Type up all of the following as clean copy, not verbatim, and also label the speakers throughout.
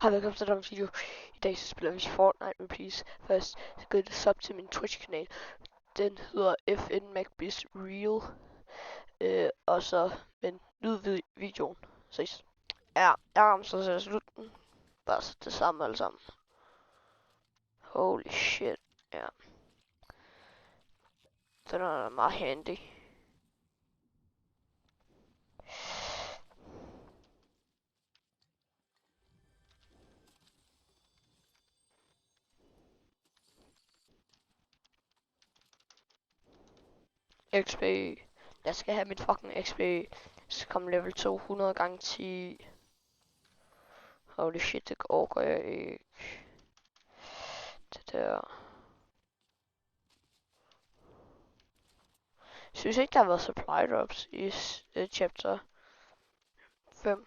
Speaker 1: Hej, velkommen til den video. I dag så spiller vi Fortnite med Please. Først så gør det sub til min Twitch-kanal. Den hedder FN MacBiz Real. Og så men lydvideoen. Ses. Ja, jeg rammer så til slutten. Bare så det samme alle sammen. Holy shit. Ja. Den er meget handy. XP. Jeg skal have mit fucking XP. Så kom level 200 gange 10. Holy shit, det overgår jeg ikke. Det der. Jeg synes ikke, der har været supply drops i chapter 5.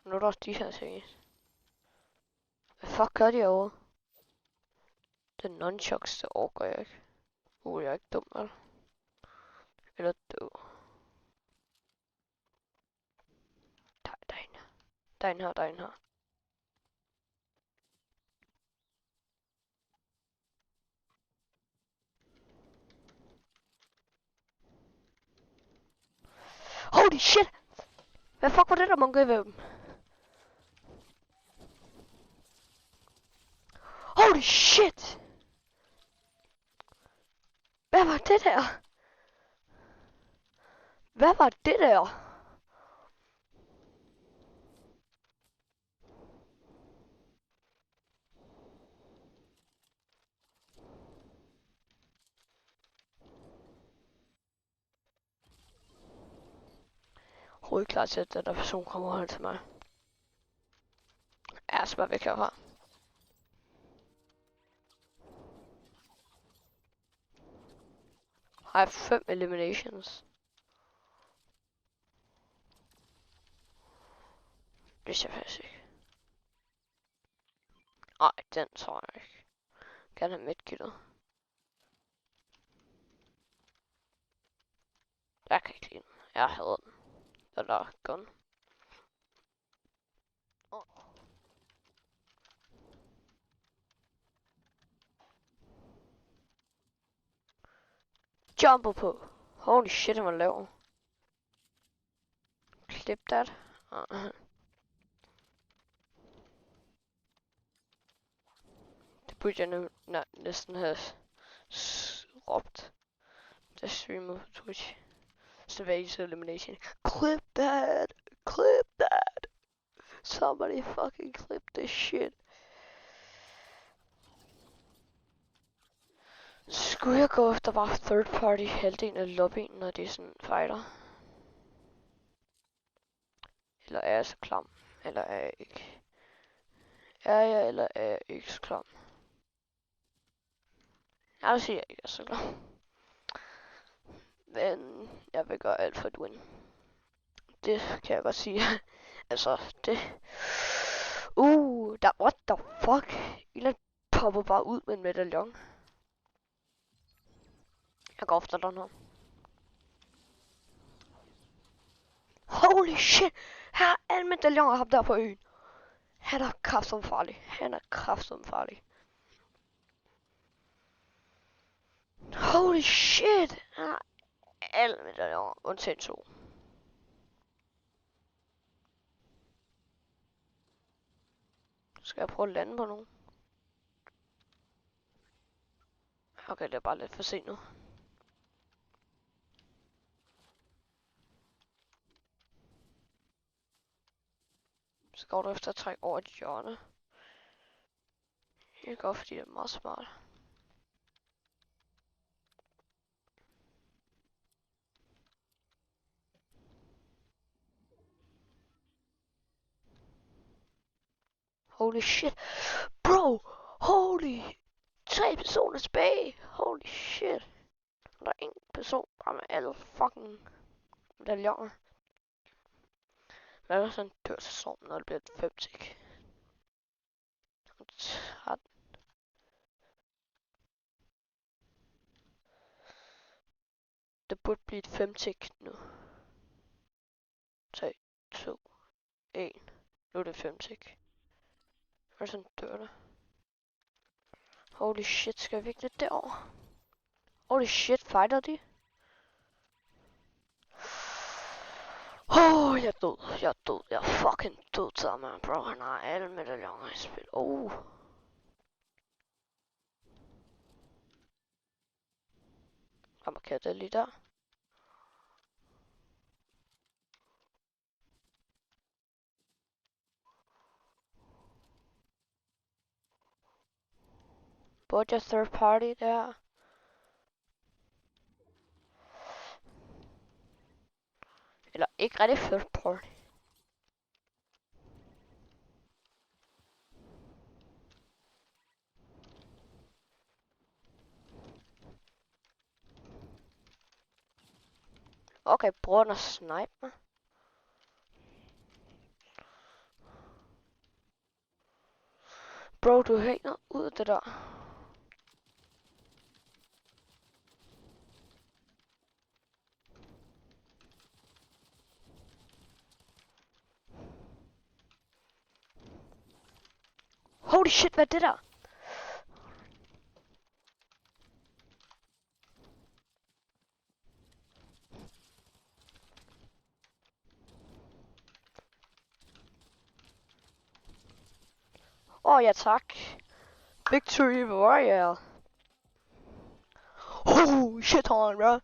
Speaker 1: Nu er der også de her ting. Hvad fuck gør de herovre? Den nunchucks, det overgår jeg ikke. Jeg er ikke dum, eller død. Der er en her. Der er en her. Holy shit! Hvad fuck var det der monkey ved dem? Holy shit! Hvad var det der? Hvad var det der? Overhovedet klar til, at den der person kommer hen til mig. Jeg skal bare væk herfra. Har jeg 5 eliminations? Det ser faktisk ikke. Nej, den tror jeg ikke. Gerne have medkittet. Jeg kan ikke lide den. Jeg hader den. Den der gun. Jumper på. Holy shit, han var lav. Clip that. Det burde jeg næsten have råbt. Der streamer på Twitch. Savage elimination. Clip that! Clip that! Somebody fucking clip this shit. Skulle jeg gå efter bare third party halvdelen af lobbyen, når det er sådan fighter? Eller er jeg så klam? Eller er jeg ikke? Er jeg eller er jeg ikke så klam? Jeg vil sige, at jeg ikke er så klam. Men jeg vil gøre alt for at win. Det kan jeg godt sige. Altså, det... der... What the fuck? Eller popper bare ud med en medaljon. Jeg går efter den her. Holy shit! Her er en medaljon af ham der på øen. Han er kraftsom farlig. Han er kraftsom farlig. Holy shit! Her er alle medaljoner, undtagen 2. Skal jeg prøve at lande på nogen? Okay, det er bare lidt for sent nu. Så går du efter at trække over et hjørne. Jeg går, fordi det er meget smart. Holy shit. Bro! Holy! 3 personer tilbage! Holy shit! Der er en person bare med alle fucking medaljoner. Hvad er der sådan dør til storm, når det bliver et 5-tick? Det burde blive et 5-tick nu. 3, 2, 1. Nu er det 5 tick. Og sådan dør der. Holy shit, skal jeg virkelig derover? Holy shit, fighter de? Jeg er død. Jeg er fucking død til mig, bro. Han har alle medaljoner i spil. Han markerer det lige der. Både jeg third party der. Eller ikke rigtig third party. Okay, bror den at snipe mig. Bro, du hænger ud af det der. Holy shit, hvad er det der? Ja tak. Victory Royale. Shit on, bro.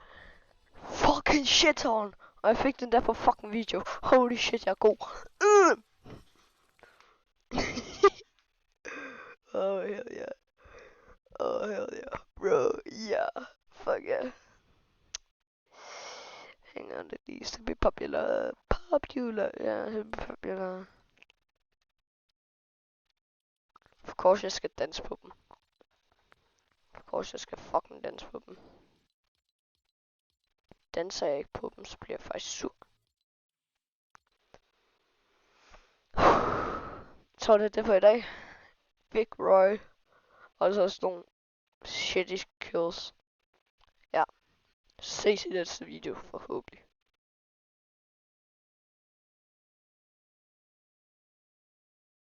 Speaker 1: Fucking shit on. Og jeg fik den der på fucking video. Holy shit, jeg er god. Hell yeah. Hell yeah. Bro, yeah. Fuck yeah. Hang on, it needs to be popular. Yeah, to be popular. Of course, jeg skal danse på dem. Of course, jeg skal fucking danse på dem. Danser jeg ikke på dem, så bliver jeg faktisk sur. Så det er det for i dag. Big Roy. Og så sådan nogle shitty kills. Ja. Ses i næste video forhåbentlig.